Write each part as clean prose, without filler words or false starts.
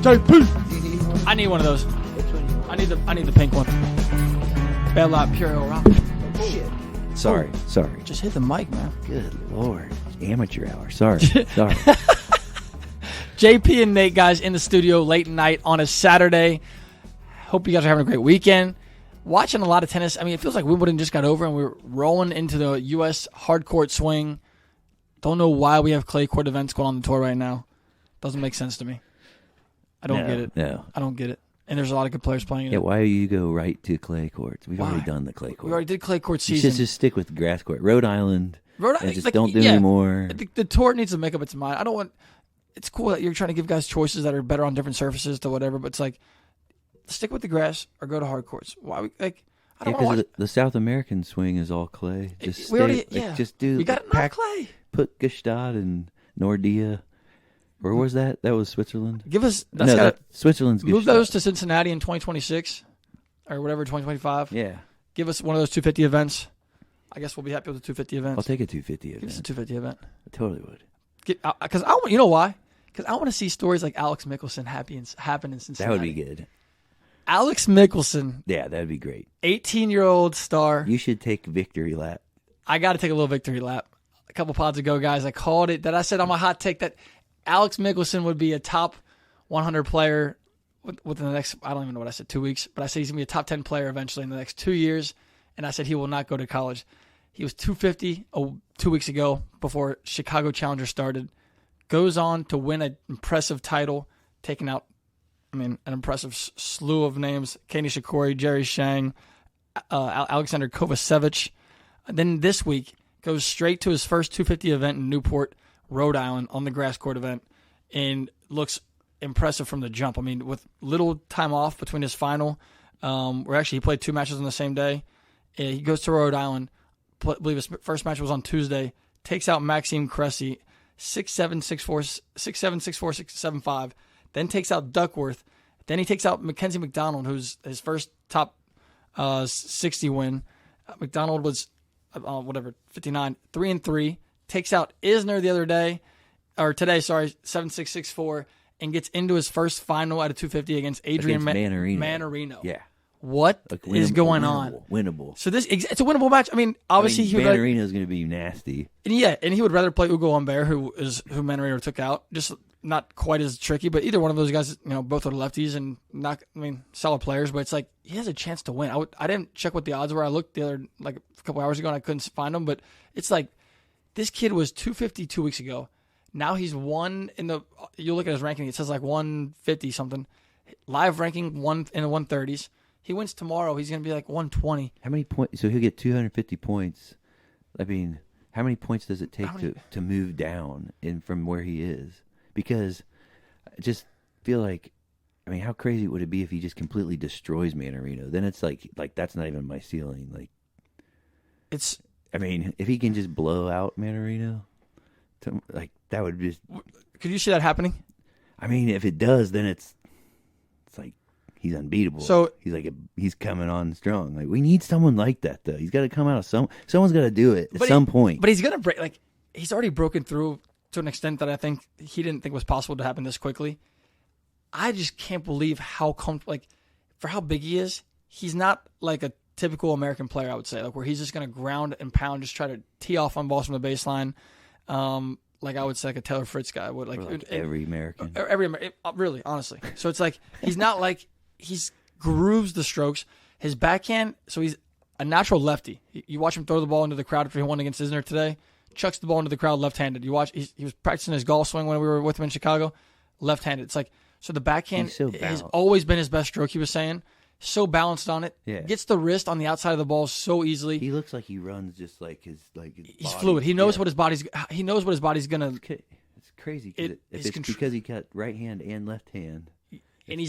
JP. I need one of those. Which one? I need the pink one. Bail out Pure Rock. Shit. Sorry. Just hit the mic, man. Good Lord. Amateur hour. Sorry. JP and Nate, guys, in the studio late night on a Saturday. Hope you guys are having a great weekend. Watching a lot of tennis. I mean, it feels like Wimbledon just got over and we're rolling into the U.S. hard court swing. Don't know why we have clay court events going on the tour right now. Doesn't make sense to me. I don't get it. No. I don't get it. And there's a lot of good players playing Yeah, it. why do you go right to clay courts? We've Why? already done the clay court. We already did clay court You season. should just stick with grass court. Rhode Island. And just like, don't do yeah, anymore. The tour needs to make up its mind. I don't want. It's cool that you're trying to give guys choices that are better on different surfaces to whatever, but it's like stick with the grass or go to hard courts. Why we like? I don't want because the South American swing is all clay. Just we already just do. We got enough clay. Put Gstaad and Nordea. Where was that? That was Switzerland. Give us Switzerland's move Gstaad. those to Cincinnati in 2026 or whatever 2025. Yeah, give us one of those 250 events. I guess we'll be happy with the 250 events. I'll take a 250 event. Give us a 250 event. I totally would. Because you know why? Because I want to see stories like Alex Michelsen happen in Cincinnati. That would be good. Alex Michelsen. Yeah, that'd be great. 18-year-old star. You should take victory lap. I got to take a little victory lap. A couple pods ago, guys, I called it. That I said on my hot take that Alex Michelsen would be a top 100 player within the next, I don't even know what I said, 2 weeks, but I said he's going to be a top 10 player eventually in the next 2 years, and I said he will not go to college. He was 250 2 weeks ago before Chicago Challenger started. Goes on to win an impressive title, taking out, an impressive slew of names. Kenny Shikori, Jerry Shang, Alexander Kovacevic. Then this week, goes straight to his first 250 event in Newport, Rhode Island, on the grass court event, and looks impressive from the jump. I mean, with little time off between his final, where actually he played 2 matches on the same day. He goes to Rhode Island. I believe his first match was on Tuesday. Takes out Maxime Cressy, 6-7, 6-4, 6-7, 6-4, 6-7-5. Then takes out Duckworth. Then he takes out Mackenzie McDonald, who's his first top 60 win. McDonald was 59, 3-3. Takes out Isner today, 7-6, 6-4, and gets into his first final at a 250 against Adrian Mannarino. Yeah. What is going on? Winnable. So it's a winnable match. I mean, obviously Mannarino is going to be nasty. Yeah, and he would rather play Ugo Humbert, who Mannarino took out. Just not quite as tricky, but either one of those guys, both are lefties and solid players. But it's like he has a chance to win. I didn't check what the odds were. I looked a couple hours ago and I couldn't find them. But it's like this kid was 250 2 weeks ago. Now he's one in the. You look at his ranking; it says like 150 something. Live ranking one in the 130s. He wins tomorrow. He's going to be like 120. How many points? So he'll get 250 points. I mean, how many points does it take to move down from where he is? Because I just feel like, how crazy would it be if he just completely destroys Mannarino? Then it's like that's not even my ceiling. Like, it's. If he can just blow out Mannarino, that would just. Could you see that happening? If it does, then it's like. He's unbeatable. So he's coming on strong. Like we need someone like that though. He's got to come out of someone's got to do it at some point. But he's gonna break. Like he's already broken through to an extent that I think he didn't think was possible to happen this quickly. I just can't believe how comfortable. For how big he is, he's not like a typical American player. I would say where he's just gonna ground and pound, just try to tee off on balls from the baseline. Like I would say, like a Taylor Fritz guy would. Every American. Really, honestly. So it's like he's not like. He's grooves the strokes. His backhand, so he's a natural lefty. You watch him throw the ball into the crowd after he won against Isner today. Chucks the ball into the crowd left-handed. You watch, he was practicing his golf swing when we were with him in Chicago, left-handed. It's like, so the backhand has always been his best stroke, he was saying. So balanced on it. Yeah. Gets the wrist on the outside of the ball so easily. He looks like he runs just like his He's body. fluid. He knows what his body's going to. It's crazy. It's because he cut right hand and left hand. And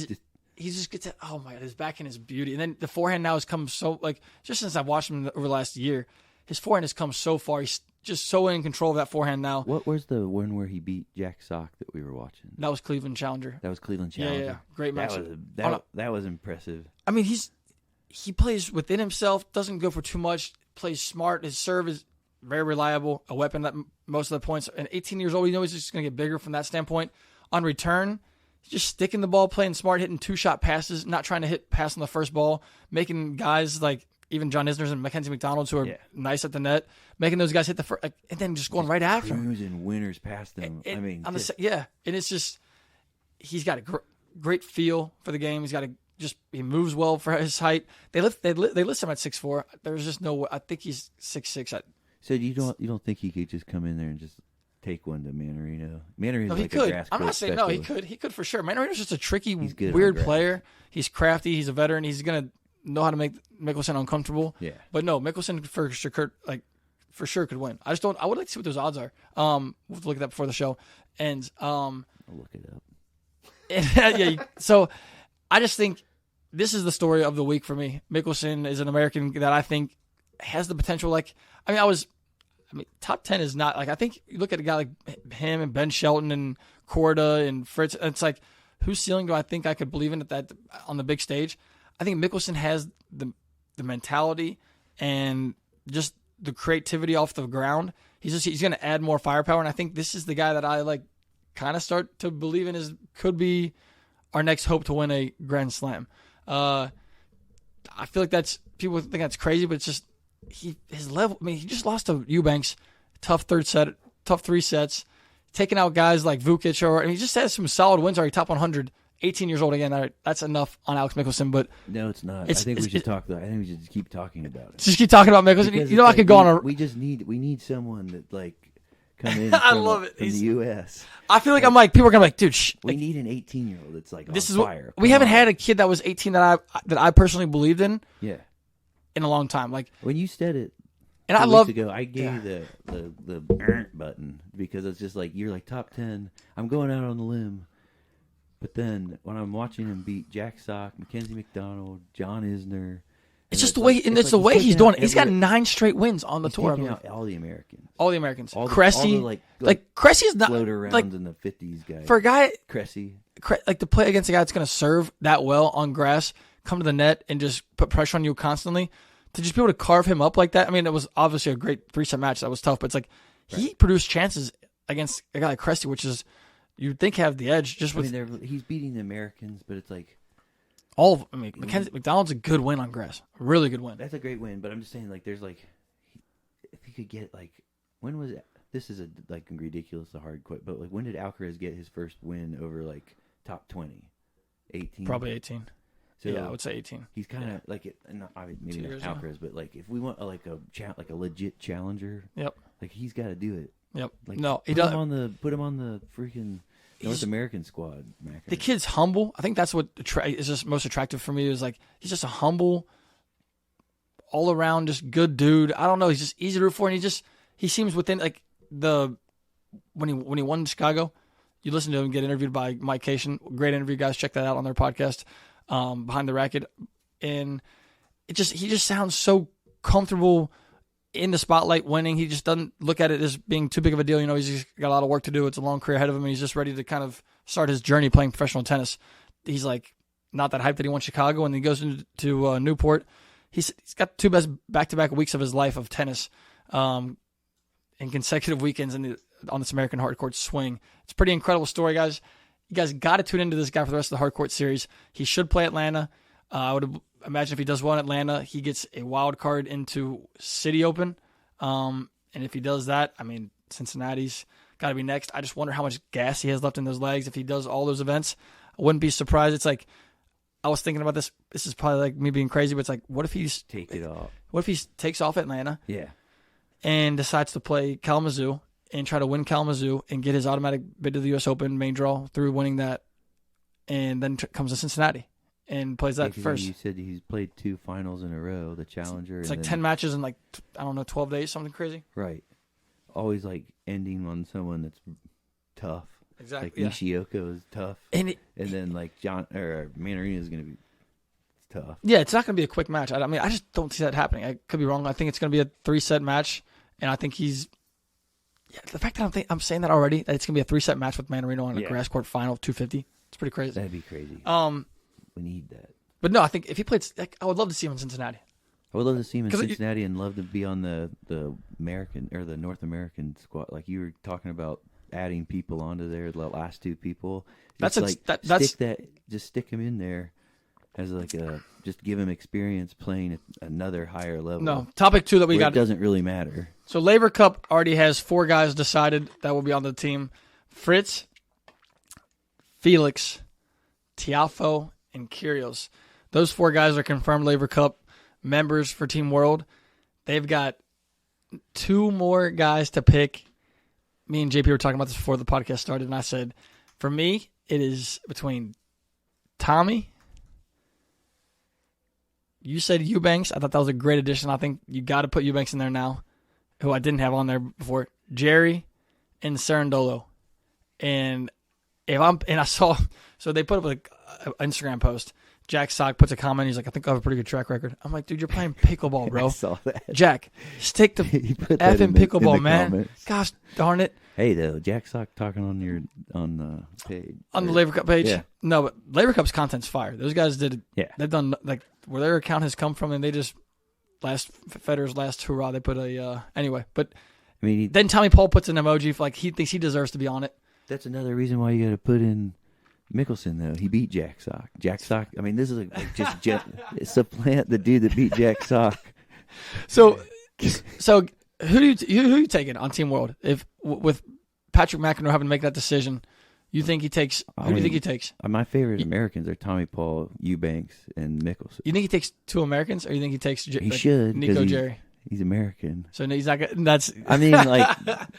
he just gets it. Oh my God, his backhand is beauty. And then the forehand now has come so, just since I've watched him over the last year, his forehand has come so far. He's just so in control of that forehand now. What was the one where he beat Jack Sock that we were watching? That was Cleveland Challenger. Yeah. Great match. That was impressive. He plays within himself, doesn't go for too much, plays smart. His serve is very reliable, a weapon at most of the points. And 18 years old, he knows he's just going to get bigger from that standpoint. On return, just sticking the ball, playing smart, hitting 2-shot passes, not trying to pass on the first ball, making guys like even John Isner's and Mackenzie McDonald's who are nice at the net, making those guys hit the first, and then just going right after him. Cruising winners past them. And it's just he's got a great feel for the game. He's got he moves well for his height. They list him at 6'4". There's just no way. I think he's 6'6". So you don't think he could just come in there and just take one to Mannarino? Mannarino's no, like he could. A grass I'm not saying specialist. no. He could for sure. Mannarino's just a tricky, weird player. He's crafty. He's a veteran. He's gonna know how to make Michelsen uncomfortable. Yeah. But no, Michelsen for sure could win. I would like to see what those odds are. We'll have to look at that before the show. And I'll look it up. So I just think this is the story of the week for me. Michelsen is an American that I think has the potential. Top 10 is not I think you look at a guy like him and Ben Shelton and Korda and Fritz. It's like, whose ceiling do I think I could believe in that on the big stage? I think Michelsen has the mentality and just the creativity off the ground. He's going to add more firepower, and I think this is the guy that I kind of start to believe in could be our next hope to win a Grand Slam. I feel like people think that's crazy, but it's just his level. I mean, he just lost to Eubanks, tough 3 sets, taking out guys like Vukic, and he just has some solid wins. Already top 100. 18 years old again. That's enough on Alex Michelsen, but no, it's not. I think we should talk. I think we should just keep talking about it. Just keep talking about Michelsen. Because I could go on. We need someone that come in. I love it. From the U.S. I feel like people are gonna be like, dude. We need an 18-year-old that's this on fire. We haven't had a kid that was 18 that I personally believed in. Yeah. In a long time, when you said it. And I love. Ago, I gave you the button because it's just you're top 10. I'm going out on the limb. But then when I'm watching him beat Jack Sock, Mackenzie McDonald, John Isner, it's just the way, and it's the way he's doing it. He's got 9 straight wins on the tour. Out all the Americans. Cressy, Cressy is not float around in the 50s guy. For a guy, Cressy, to play against a guy that's going to serve that well on grass, come to the net and just put pressure on you constantly, to just be able to carve him up like that. I mean, it was obviously a great 3-set match. That was tough, but it's he produced chances against a guy like Cressy, which is. You'd think have the edge just with. He's beating the Americans, but it's Mackenzie McDonald's a good win on grass, a really good win. That's a great win, but I'm just saying, there's if he could get when was it? This is a ridiculous, a hard quote, but when did Alcaraz get his first win over top 20? 18. Probably 18. So yeah, I would say 18. He's kind of maybe not Alcaraz, but if we want a legit challenger, yep, he's got to do it. Yep. No, he doesn't. Put him on the freaking North American squad. The kid's humble. I think that's what is just most attractive for me. Is he's just a humble, all around, just good dude. I don't know. He's just easy to root for, and he seems within when he won in Chicago. You listen to him get interviewed by Mike Cation. Great interview, guys. Check that out on their podcast, Behind the Racket, and he just sounds so comfortable. In the spotlight winning. He just doesn't look at it as being too big of a deal. He's just got a lot of work to do. It's a long career ahead of him, and he's just ready to kind of start his journey playing professional tennis. He's not that hyped that he won Chicago, and he goes into Newport. He's got 2 best back-to-back weeks of his life of tennis in consecutive weekends on this American hardcourt swing. It's a pretty incredible story, guys. You guys got to tune into this guy for the rest of the hardcourt series. He should play Atlanta. I would imagine if he does well in Atlanta, he gets a wild card into City Open. And if he does that, Cincinnati's got to be next. I just wonder how much gas he has left in those legs if he does all those events. I wouldn't be surprised. It's I was thinking about this. This is probably me being crazy, but it's what if he's take it off? What if he takes off Atlanta? Yeah. And decides to play Kalamazoo and try to win Kalamazoo and get his automatic bid to the U.S. Open main draw through winning that, and then comes to Cincinnati. And plays that first. You said he's played 2 finals in a row, the Challenger. It's 10 matches in 12 days, something crazy. Right. Always ending on someone that's tough. Exactly. Nishioka is tough. And then Mannarino is going to be tough. Yeah, it's not going to be a quick match. I just don't see that happening. I could be wrong. I think it's going to be a 3-set match, and I think he's. Yeah, the fact that I'm saying that already, that it's going to be a 3-set match with Mannarino on a grass court final of 250. It's pretty crazy. That'd be crazy. We need that. But no, I think if he played, I would love to see him in Cincinnati. I would love to see him in Cincinnati and love to be on the American or the North American squad. Like you were talking about adding people onto there. The last two people. That's just stick him in there as just give him experience playing at another higher level. No, topic 2 that we got. It doesn't really matter. So Laver Cup already has 4 guys decided that will be on the team: Fritz, Felix, Tiafoe, and Kyrgios. Those 4 guys are confirmed Laver Cup members for Team World. They've got 2 more guys to pick. Me and JP were talking about this before the podcast started, and I said, for me, it is between Tommy. You said Eubanks. I thought that was a great addition. I think you got to put Eubanks in there now, who I didn't have on there before. Jarry and Cerundo. And I saw, so they put up an Instagram post. Jack Sock puts a comment. He's like, I think I have a pretty good track record. I'm like, dude, you're playing pickleball, bro. I saw that. Jack, stick to effing pickleball, man. Comments. Gosh darn it. Hey, though, Jack Sock talking on the page. On the Laver Cup page? Yeah. No, but Laver Cup's content's fire. Those guys did it. Yeah. They've done, where their account has come from, and they just, Federer's last hurrah, they put anyway. But I mean, then Tommy Paul puts an emoji for, he thinks he deserves to be on it. That's another reason why you got to put in Michelsen, though. He beat Jack Sock. Jack Sock, I mean, this is supplant the dude that beat Jack Sock. So who you taking on Team World? If with Patrick McEnroe having to make that decision, you think he takes? Who do you think he takes? My favorite Americans are Tommy Paul, Eubanks, and Michelsen. You think he takes 2 Americans, or you think he takes? He should. Nico, Jarry. He's American. So he's not. That's. I mean,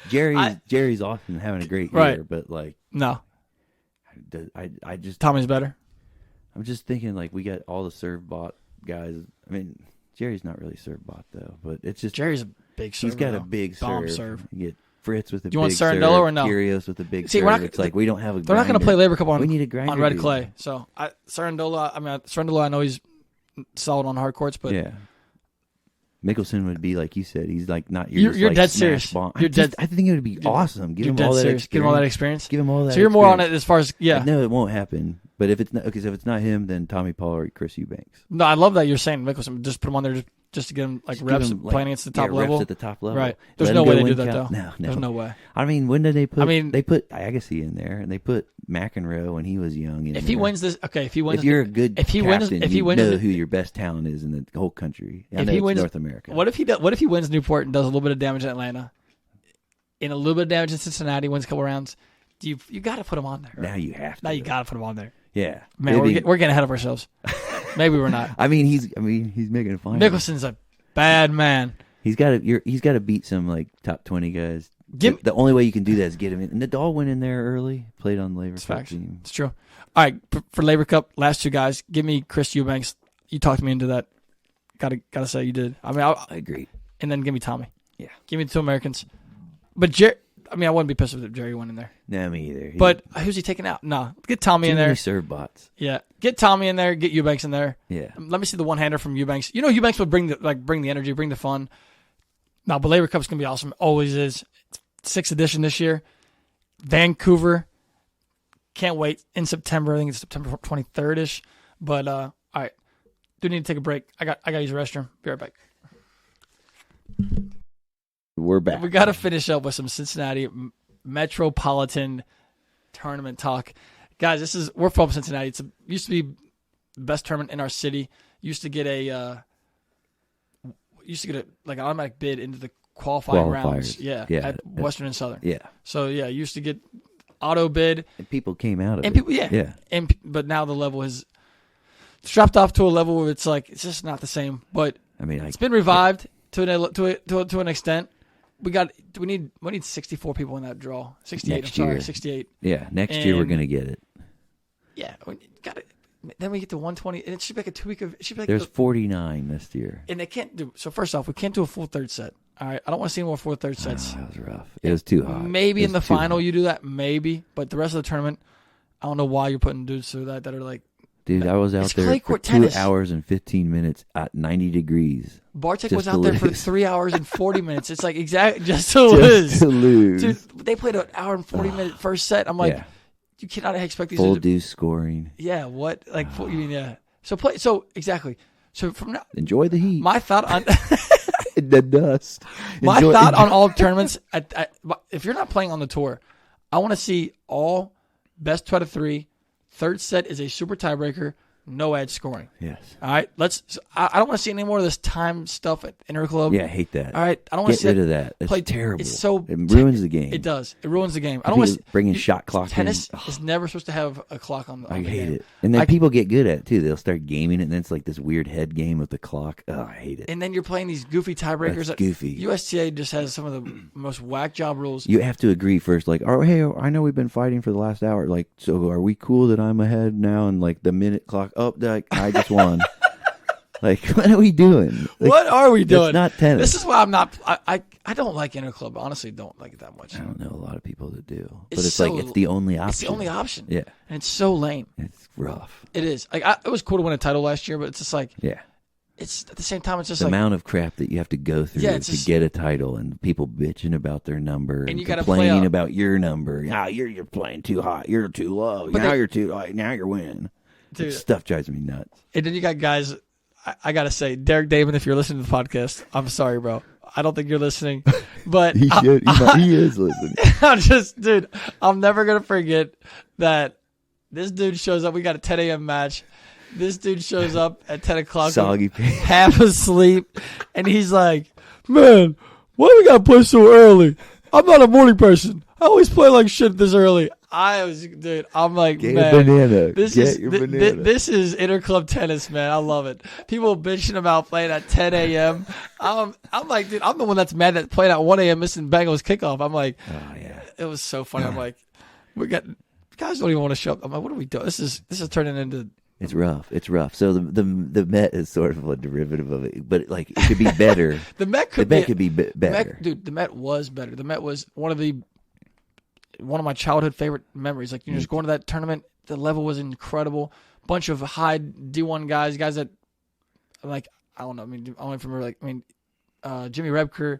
Jarry's often having a great year, but no. I just Tommy's better. I'm just thinking we got all the serve bot guys. I mean, Jarry's not really serve bot though, but it's just Jerry's a big server. He's got a big serve. You get Fritz with a big serve. You want Cerundo or no? Kyrgios with a big serve. It's we don't have a. They're not going to play Laver Cup on. We need a grinder on red clay. So Cerundo, I know he's solid on hard courts, but yeah. Michelsen would be like you said. He's not your. You're dead serious. Bomb. You're dead. I think it would be awesome. Give him all that experience. Give him all that experience. Give him all that. So you're more on it as far as No, it won't happen. But if it's not him, then Tommy Paul or Chris Eubanks. No, I love that you're saying Michelsen. Just put him on there just to get him reps playing against the top level. Reps at the top level. Right. There's no way they do that though. No. There's no way. I mean, when did they put? They put Agassi in there, and they put McEnroe when he was young. If he wins this, okay. If you're a good captain, you know who your best talent is in the whole country. If he wins North America, what if he wins Newport and does a little bit of damage in Atlanta, and a little bit of damage in Cincinnati, wins a couple rounds? You got to put him on there. Now you have to. Now you got to put him on there. Yeah, man, we're getting ahead of ourselves. Maybe we're not. I mean, he's making a final. Michelsen's a bad man. He's got to beat some top 20 guys. The only way you can do that is get him in. And Nadal went in there early, played on the Laver Cup team. It's true. All right, for Laver Cup, last 2 guys, give me Chris Eubanks. You talked me into that. Gotta say you did. I mean, I agree. And then give me Tommy. Yeah, give me the 2 Americans. But I wouldn't be pissed if Jarry went in there. No, me either. But who's he taking out? No, get Tommy in there. Serve bots. Yeah, get Tommy in there. Get Eubanks in there. Yeah. Let me see the one-hander from Eubanks. Eubanks would bring the energy, bring the fun. No, but Laver Cup's gonna be awesome. Always is. It's 6th edition this year. Vancouver. Can't wait in September. I think it's September 23rd ish. But all right, do need to take a break. I got to use the restroom. Be right back. We're back. We got to finish up with some Cincinnati Metropolitan Tournament talk, guys. We're from Cincinnati. It used to be the best tournament in our city. Used to get an automatic bid into the qualifying rounds. Yeah, at Western and Southern. Yeah. So used to get auto bid, and people came out of it. People, yeah. But now the level has dropped off to a level where it's just not the same. But it's been revived to an extent. We need 64 people in that draw. 68. 68. Yeah, next year we're gonna get it. Yeah, we got it. Then we get to 120, and it should be like a 2 week of. It should be like there's 49 this year, and they can't do. So first off, we can't do a full third set. All right, I don't want to see any more full third sets. That was rough. It was too hot. Maybe in the final you do that, maybe, but the rest of the tournament, I don't know why you're putting dudes through that are like. Dude, I was out there for 2 hours and 15 minutes at 90 degrees. Bartek was out there for 3 hours and 40 minutes. It's just to lose. Dude, they played an hour and 40 minute first set. I'm like, you cannot expect these full deuce scoring. Yeah, what? You mean, yeah. So exactly. So from now, enjoy the heat. My thought on the dust. My thought on all tournaments, if you're not playing on the tour, I want to see all best 2 out of 3. Third set is a super tiebreaker. No ad scoring. Yes. All right. I don't want to see any more of this time stuff at Interclub. Yeah, I hate that. All right. I don't want to see Get rid of that. It's terrible. It's it ruins the game. It does. It ruins the game. I don't want to bring in shot clock. Tennis is never supposed to have a clock on the I hate game. it. And then people get good at it too. They'll start gaming it, and then it's like this weird head game with the clock. Oh, I hate it. And then you're playing these goofy tiebreakers. That's goofy. USTA just has some of the most whack job rules. You have to agree first. Like, oh, hey, I know we've been fighting for the last hour. Like, so are we cool that I'm ahead now? And like the minute clock up, I just won. Like, what are we doing? Like, what are we doing? It's not tennis. This is why I'm not. I don't like Interclub. Honestly, don't like it that much. I don't know a lot of people that do, but It's it's so- like it's the only option. It's the only option. Yeah, And it's so lame. it's rough. It is. Like it was cool to win a title last year, but it's just like Yeah, it's at the same time. It's just the like amount of crap that you have to go through Yeah, to it's just- get a title, and people bitching about their number and you gotta play complaining out- about your number. Yeah, you're playing too hot. You're too low. But Now they- you're too high. Now you're winning. Dude. Stuff drives me nuts. And then you got guys. I gotta say, Derek Damon, if you're listening to the podcast, I'm sorry, bro. I don't think you're listening, but He should. He is listening. I'm just, dude. I'm never gonna forget that this dude shows up. We got a 10 a.m. match. This dude shows up at 10 o'clock, Soggy pants. half asleep, and he's like, "Man, why we gotta play so early? I'm not a morning person. I always play like shit this early." I'm like, Get man, a banana. this Get is your banana. this is Interclub tennis, man. I love it. People bitching about playing at 10 a.m. I'm like, dude, I'm the one that's mad that playing at 1 a.m. missing Bengals kickoff. I'm like, Oh yeah. it was so funny. I'm like, guys don't even want to show up. I'm like, what are we doing? This is turning into. It's rough. It's rough. So the Met is sort of a derivative of it, but like it could be better. The Met could the be Met could be better. The Met was better. The Met was one of my childhood favorite memories. Like, just going to that tournament, the level was incredible. Bunch of high D1 guys that, like, I don't know. I mean, I don't even remember, Jimmy Rebker,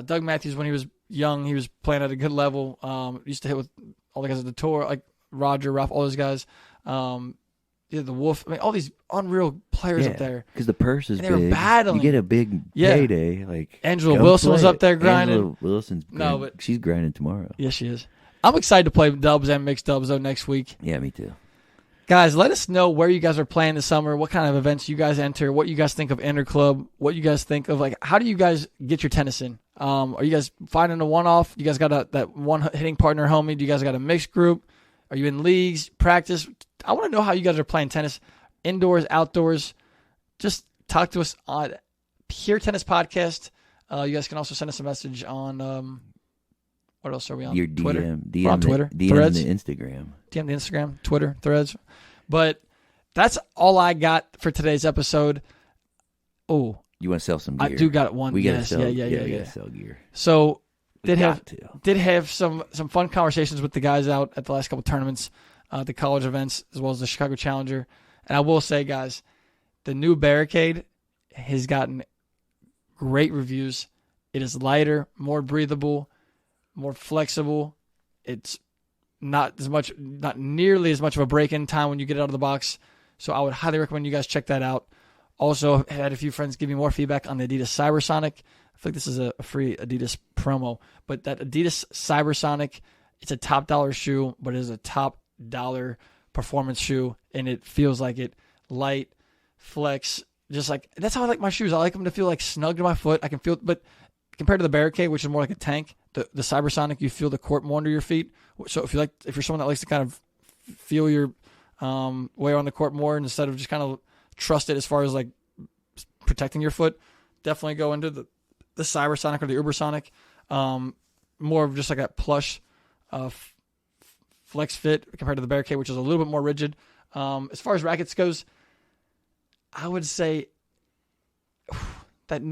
Doug Matthews, when he was young, he was playing at a good level. Used to hit with all the guys at the tour, like Roger, Ralph, all those guys. The Wolf. I mean, all these unreal players up there. Because the purse is And they were big. battling. You get a big payday. Like Angela go Wilson was play up there it. grinding. Angela Wilson's No, but she's grinding tomorrow. Yes, she is. I'm excited to play dubs and mixed dubs, though, next week. Yeah, me too. Guys, let us know where you guys are playing this summer, what kind of events you guys enter, what you guys think of Interclub, what you guys think of, like, how do you guys get your tennis in? Are you guys finding a one-off? You guys got that one hitting partner homie? Do you guys got a mixed group? Are you in leagues, practice? I want to know how you guys are playing tennis, indoors, outdoors. Just talk to us on Pure Tennis Podcast. You guys can also send us a message on, what else are we on? Your Twitter. DM, We're on Twitter, DM Threads. the Instagram. DM the Instagram, Twitter, Threads. But that's all I got for today's episode. Oh, You want to sell some gear? I do got one. We gotta Yes, sell. yeah. We gotta sell gear. So did Got have some fun conversations with the guys out at the last couple tournaments, the college events, as well as the Chicago Challenger. And I will say, guys, the new Barricade has gotten great reviews. It is lighter, more breathable, more flexible. It's not nearly as much of a break-in time when you get it out of the box. So I would highly recommend you guys check that out. Also, had a few friends give me more feedback on the Adidas Cybersonic. I feel like this is a free Adidas promo, but that Adidas Cybersonic, it's a top dollar shoe, but it is a top dollar performance shoe, and it feels like it light, flex, just like that's how I like my shoes. I like them to feel like snug to my foot. I can feel, but compared to the Barricade, which is more like a tank, the Cybersonic, you feel the court more under your feet. So if you're someone that likes to kind of feel your way on the court more instead of just kind of trust it as far as like protecting your foot, definitely go into the Cybersonic or the Ubersonic. More of just like that plush flex fit compared to the Barricade, which is a little bit more rigid. As far as rackets goes, I would say that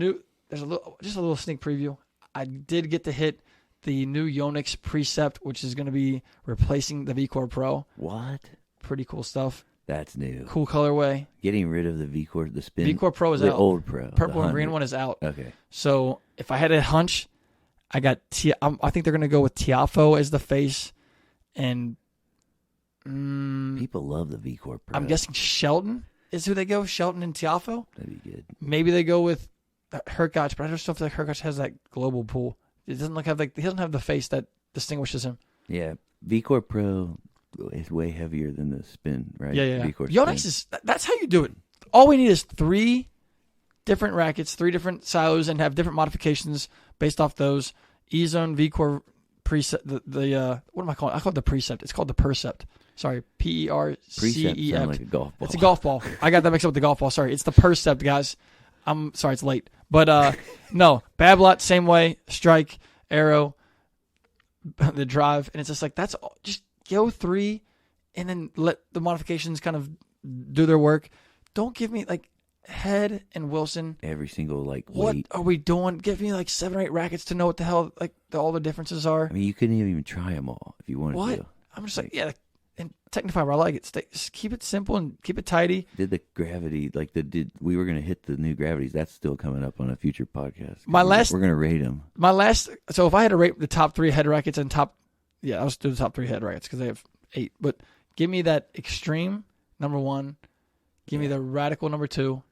there's a little sneak preview. I did get to hit the new Yonex Precept, which is going to be replacing the V-Core Pro. What? Pretty cool stuff. That's new. Cool colorway. Getting rid of the V-Core, the spin. V-Core Pro is the out. old Pro. Purple the and green 100. one is out. Okay. So if I had a hunch, I got I think they're going to go with Tiafoe as the face, and People love the V-Core Pro. I'm guessing Shelton is who they go. Shelton and Tiafoe. That'd be good. Maybe they go with Kyrgios, but I just don't feel like Kyrgios has that global pull. It doesn't he doesn't have the face that distinguishes him. Yeah, VCore Pro is way heavier than the spin, right? Yeah. VCore Yonex is that's how you do it. All we need is 3 different rackets, 3 different silos, and have different modifications based off those. E-Zone, VCore, Precept. What am I calling it? I call it the Precept. It's called the Percept. Sorry, Precept PERCEPT. sound like a golf ball. It's a golf ball. I got that mixed up with the golf ball. Sorry, it's the Percept, guys. I'm sorry, it's late. But no, Babolat, same way. Strike, arrow, the drive, and it's just like that's all. Just go 3, and then let the modifications kind of do their work. Don't give me like Head and Wilson. Every single What weight. are we doing? Give me like 7 or 8 rackets to know what the hell all the differences are. I mean, you couldn't even try them all if you wanted What? to. I'm just like, yeah. And Technifiber, I like it. Just keep it simple and keep it tidy. Did the gravity we were going to hit the new gravities? That's still coming up on a future podcast. We're going to rate them. So if I had to rate the top 3 head rackets and I'll just do the top 3 head rackets because they have 8. But give me that Extreme number 1, give me the Radical number 2,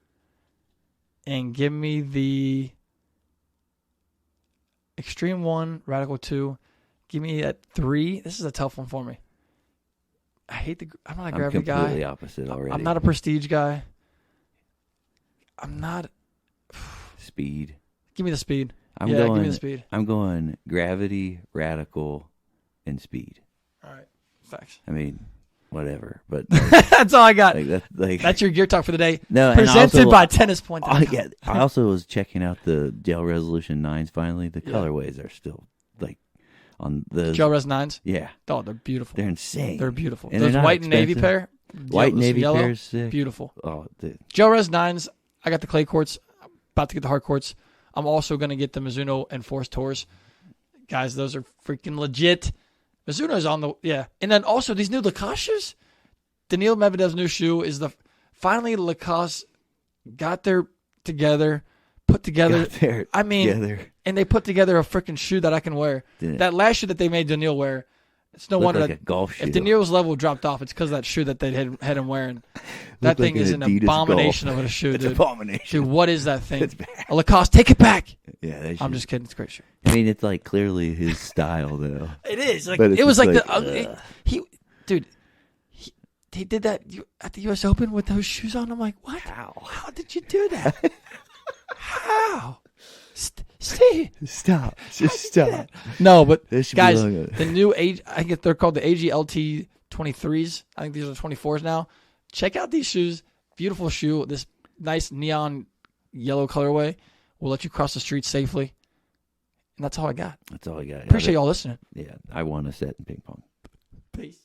and give me the Extreme 1, Radical 2. Give me that 3. This is a tough one for me. I'm not a gravity guy. I'm completely opposite already. I'm not a prestige guy. I'm not. Speed. Give me the speed. Give me the speed. I'm going gravity, radical, and speed. All right. Facts. I mean, whatever. But that's all I got. That's your gear talk for the day. No, presented by Tennis Point. I also was checking out the Gel Resolution 9s finally. The colorways are still on the Gel Res 9s? Yeah. Oh, they're beautiful. They're insane. They're beautiful. And those they're white and navy expensive. pair. White and navy yellow, pairs sick. Beautiful. Oh, dude. Gel Res 9s. I got the clay courts. About to get the hard courts. I'm also going to get the Mizuno Enforced Tours. Guys, those are freaking legit. Mizuno's on the... Yeah. And then also these new Lacoste shoes. Daniil Medvedev's new shoe is finally Lacoste got their together, put together. And they put together a freaking shoe that I can wear. That last shoe that they made Daniil wear, it's no wonder like that a golf shoe. If Daniil's level dropped off, it's because of that shoe that they had him wearing. That thing is an abomination of a shoe, it's dude. Abomination. Dude, what is that thing? A Lacoste, take it back. Yeah, I'm just kidding. It's a great shoe. I mean, it's like clearly his style, though. It is. It was like he did that at the U.S. Open with those shoes on. I'm like, what? How did you do that? How? Steve, stop! Just stop. No, but guys, the new age. I guess they're called the AGLT 23s. I think these are 24s now. Check out these shoes. Beautiful shoe. This nice neon yellow colorway will let you cross the street safely. And that's all I got. That's all I got. Appreciate y'all listening. Yeah, I won a set in ping pong. Peace.